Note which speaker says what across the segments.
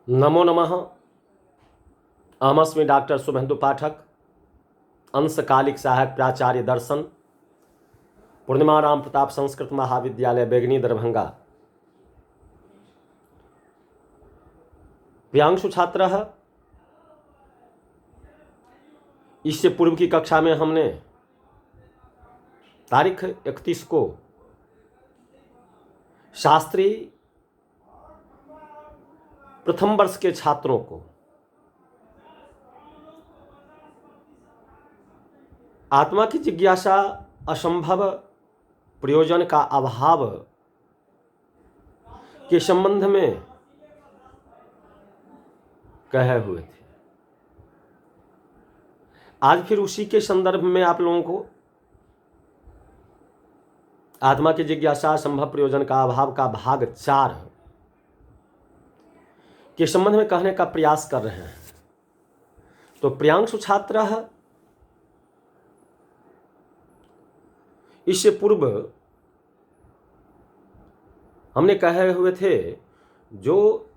Speaker 1: नमो नमः। अहमस्मि डॉक्टर शुभेन्दु पाठक, अंशकालिक सहायक प्राचार्य दर्शन, पूर्णिमा राम प्रताप संस्कृत महाविद्यालय बेगनी दरभंगा। प्रियांशु छात्रः, इससे पूर्व की कक्षा में हमने तारीख 31 को शास्त्री प्रथम वर्ष के छात्रों को आत्मा की जिज्ञासा असंभव प्रयोजन का अभाव के संबंध में कहे हुए थे। आज फिर उसी के संदर्भ में आप लोगों को आत्मा की जिज्ञासा असंभव प्रयोजन का अभाव का भाग 4 के संबंध में कहने का प्रयास कर रहे हैं। तो प्रियांशु छात्र, इससे पूर्व हमने कहे हुए थे जो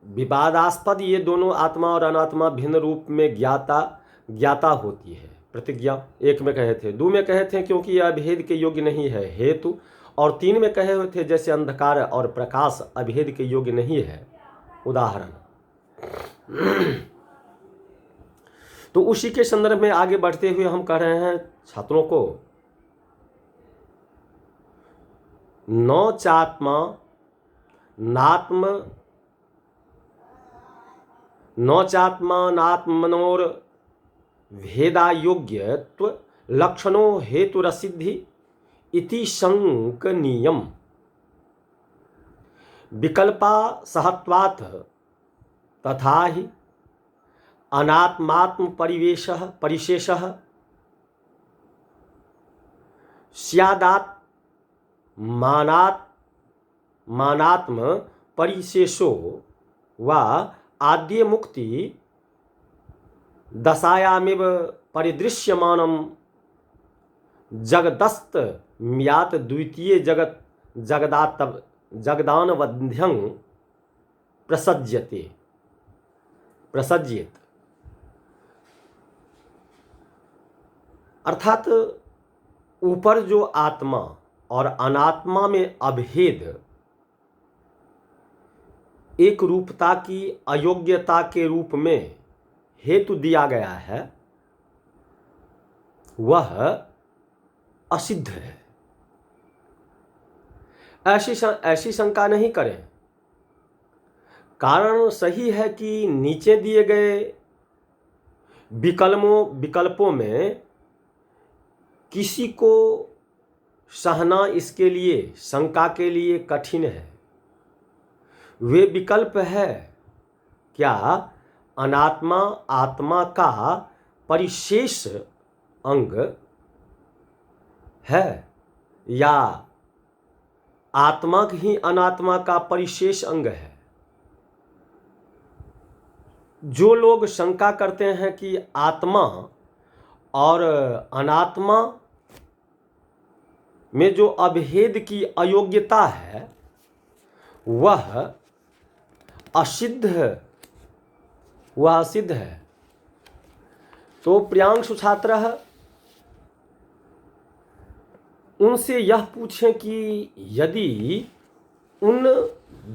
Speaker 1: विवादास्पद ये दोनों आत्मा और अनात्मा भिन्न रूप में ज्ञाता होती है। प्रतिज्ञा 1 में कहे थे, 2 में कहे थे क्योंकि यह अभेद के योग्य नहीं है हेतु, और 3 में कहे हुए थे जैसे अंधकार और प्रकाश अभेद के योग्य नहीं है उदाहरण। तो उसी के संदर्भ में आगे बढ़ते हुए हम कह रहे हैं छात्रों को, नौचात्मनोर भेदायोग्यत्व लक्षणों हेतुरसिद्धि इति शंकनीयम विकल्पा सहत्वात् तथा ही अनात्मात्म परिशेषः स्यादात् मानात्म परिशेषो वा आद्य मुक्ति दशायामेव परिदृश्यमानं जगदस्त म्यात द्वितीय जगदानवध्यं प्रसज्येत। अर्थात ऊपर जो आत्मा और अनात्मा में अभेद एक रूपता की अयोग्यता के रूप में हेतु दिया गया है, वह असिद्ध है। ऐसी शंका नहीं करें। कारण सही है कि नीचे दिए गए विकल्पों में किसी को सहना इसके लिए शंका के लिए कठिन है। वे विकल्प है क्या अनात्मा आत्मा का परिशेष अंग है या आत्मा ही अनात्मा का परिशेष अंग है। जो लोग शंका करते हैं कि आत्मा और अनात्मा में जो अभेद की अयोग्यता है वह असिद्ध है। तो प्रियांशु छात्र उनसे यह पूछें कि यदि उन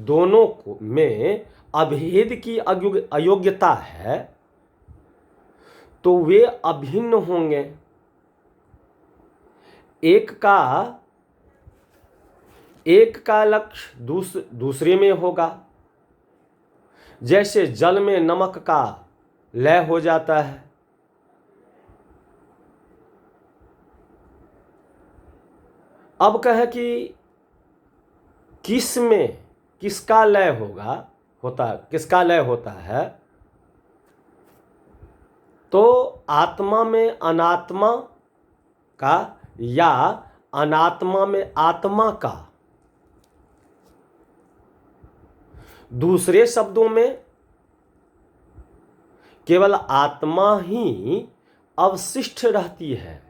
Speaker 1: दोनों को में अभेद की अयोग्यता है तो वे अभिन्न होंगे। एक का लक्ष्य दूसरे में होगा। जैसे जल में नमक का लय हो जाता है, अब कहे कि किसका लय होता है, तो आत्मा में अनात्मा का या अनात्मा में आत्मा का। दूसरे शब्दों में केवल आत्मा ही अवशिष्ट रहती है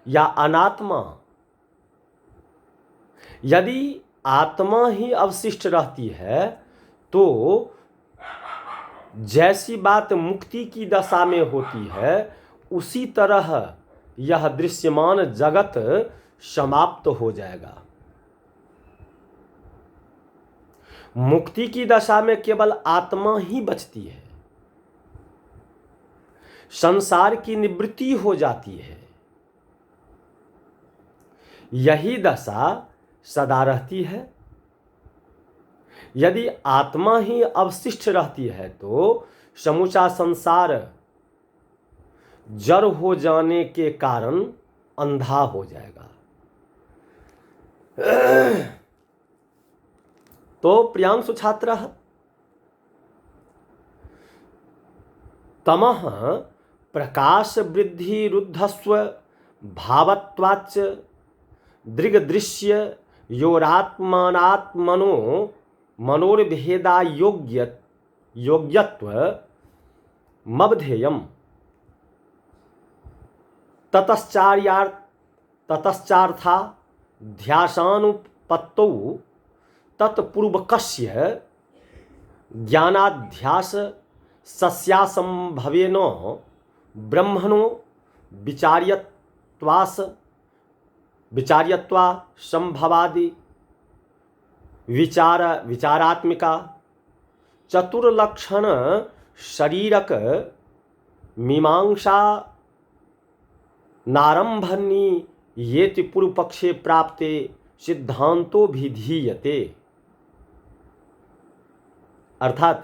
Speaker 1: या अनात्मा। यदि आत्मा ही अवशिष्ट रहती है तो जैसी बात मुक्ति की दशा में होती है उसी तरह यह दृश्यमान जगत समाप्त हो जाएगा। मुक्ति की दशा में केवल आत्मा ही बचती है, संसार की निवृत्ति हो जाती है। यही दशा सदा रहती है। यदि आत्मा ही अवशिष्ट रहती है तो समूचा संसार जड़ हो जाने के कारण अंधा हो जाएगा। तो प्रियांशु छात्र, तमः प्रकाश वृद्धि रुद्धस्व भावत्वाच्च दृग्दृश्य योरात्मनात्मनो मनोर्भेदा योग्यत्व मबधेयम् ततश्चार्था ध्यासानुपत्तौ तत्पूर्वकस्य ज्ञानाध्यास सस्यासंभवेन ब्रह्मणो विचार्यत्वा संभवादि विचारात्मिका चतुर्लक्षण शरीरक मीमांसा नारंभनी येति पूर्व पक्षे प्राप्ते सिद्धांतो भिधीयते। अर्थात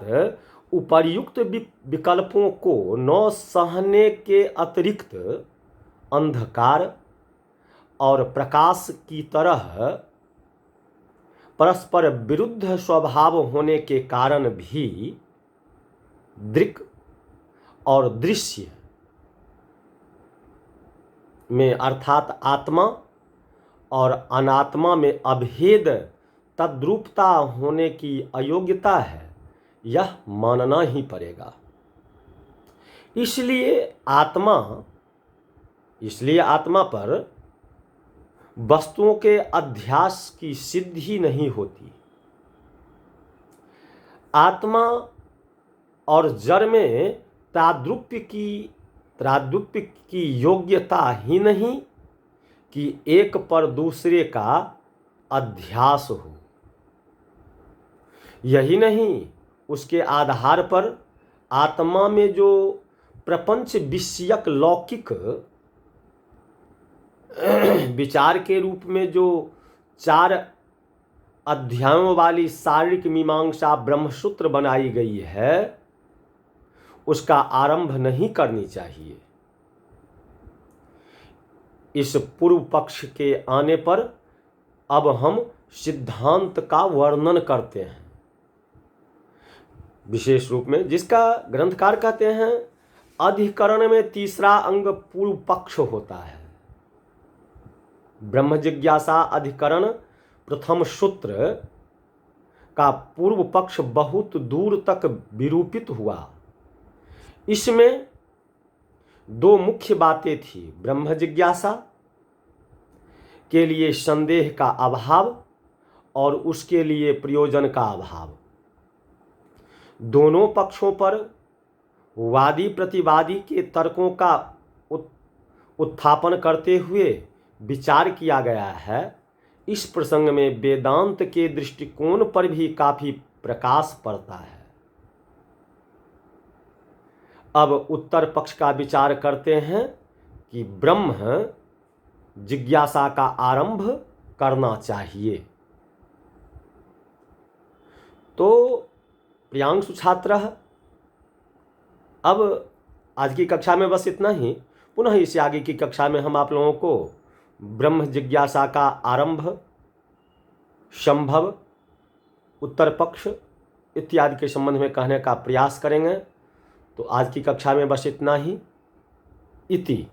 Speaker 1: उपर्युक्त विकल्पों को न सहने के अतिरिक्त अंधकार और प्रकाश की तरह परस्पर विरुद्ध स्वभाव होने के कारण भी दृक् और दृश्य में अर्थात आत्मा और अनात्मा में अभेद तद्रूपता होने की अयोग्यता है, यह मानना ही पड़ेगा। इसलिए आत्मा पर वस्तुओं के अध्यास की सिद्धि नहीं होती। आत्मा और जड़ में ताद्रुप्य की योग्यता ही नहीं कि एक पर दूसरे का अध्यास हो। यही नहीं, उसके आधार पर आत्मा में जो प्रपंच विषयक लौकिक विचार के रूप में जो 4 अध्यायों वाली शारीरिक मीमांसा ब्रह्मसूत्र बनाई गई है, उसका आरंभ नहीं करनी चाहिए। इस पूर्व पक्ष के आने पर अब हम सिद्धांत का वर्णन करते हैं, विशेष रूप में जिसका ग्रंथकार कहते हैं अधिकरण में तीसरा अंग पूर्व पक्ष होता है। ब्रह्म जिज्ञासा अधिकरण प्रथम सूत्र का पूर्व पक्ष बहुत दूर तक विरूपित हुआ। इसमें 2 मुख्य बातें थी, ब्रह्म जिज्ञासा के लिए संदेह का अभाव और उसके लिए प्रयोजन का अभाव। दोनों पक्षों पर वादी प्रतिवादी के तर्कों का उत्थापन करते हुए विचार किया गया है। इस प्रसंग में वेदांत के दृष्टिकोण पर भी काफी प्रकाश पड़ता है। अब उत्तर पक्ष का विचार करते हैं कि ब्रह्म जिज्ञासा का आरंभ करना चाहिए। तो प्रियांशु छात्र, अब आज की कक्षा में बस इतना ही। पुनः इसे आगे की कक्षा में हम आप लोगों को ब्रह्म जिज्ञासा का आरंभ, संभव, उत्तर पक्ष इत्यादि के संबंध में कहने का प्रयास करेंगे। तो आज की कक्षा में बस इतना ही। इति